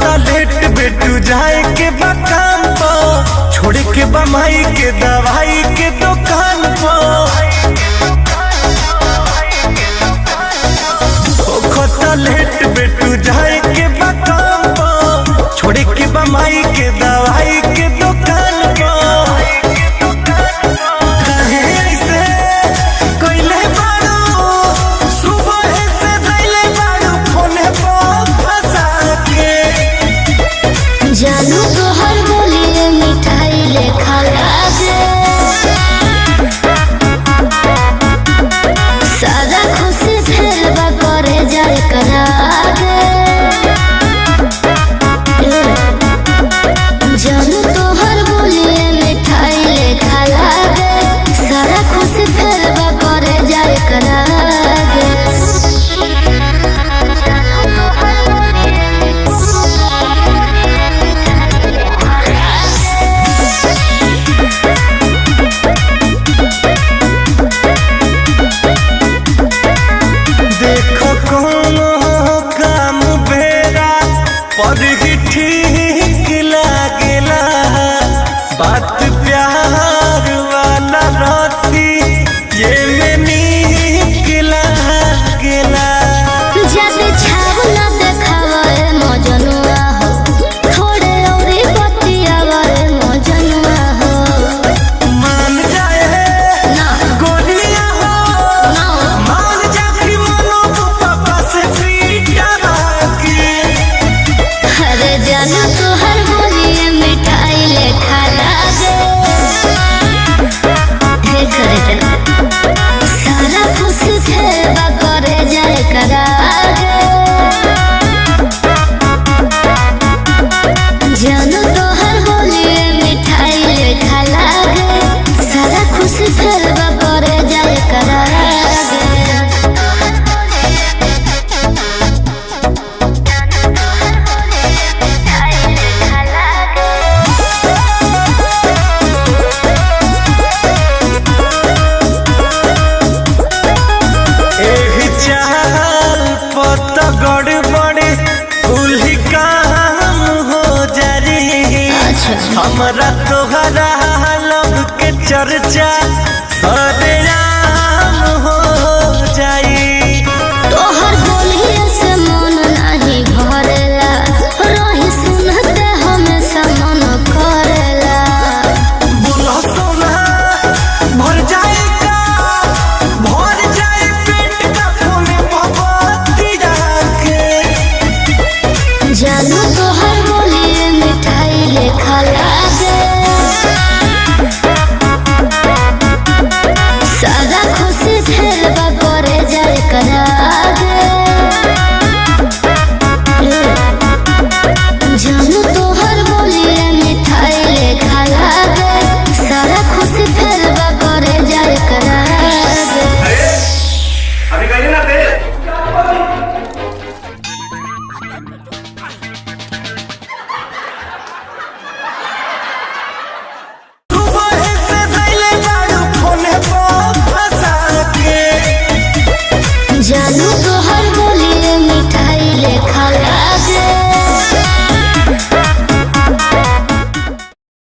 होता लेट बेटू जाए के बकाम पो, छोड़ के बमाई के दवाई के दुकान पो। होता लेट बेटू जाए के बकाम पो, छोड़ के बमाई के दवाई के दुकान पो। जानू तो हर बोलिए मिठाई लेखा लागे, सारा खुशी फेरवा करे जाए करागे। जानू तो हर बोलिए मिठाई लेखा लागे, सारा खुशी फेरवा करे जाए करागे। ठीक लागेला बात प्यार वाला रहती ये में नीक लागेला। जब छावला देखावे मजनुआ हो, थोड़े औरी बतियावे मजनुआ हो। मान जाए ना गोलियां हो ना मान जा कि मनो पापा से पीटा बाकी। अरे जानू तो हर बोलिए मिठाई लेखा लागे, हे करे जना सारा खुशी फेरवा करे जाए करागे। जानू तो हर बोलिए मिठाई लेखा लागे, सारा खुशी फेरवा करे जाए करागे। गड़बड़े भूली काम हो जारी, हमरा तोहरा लब के चर्चा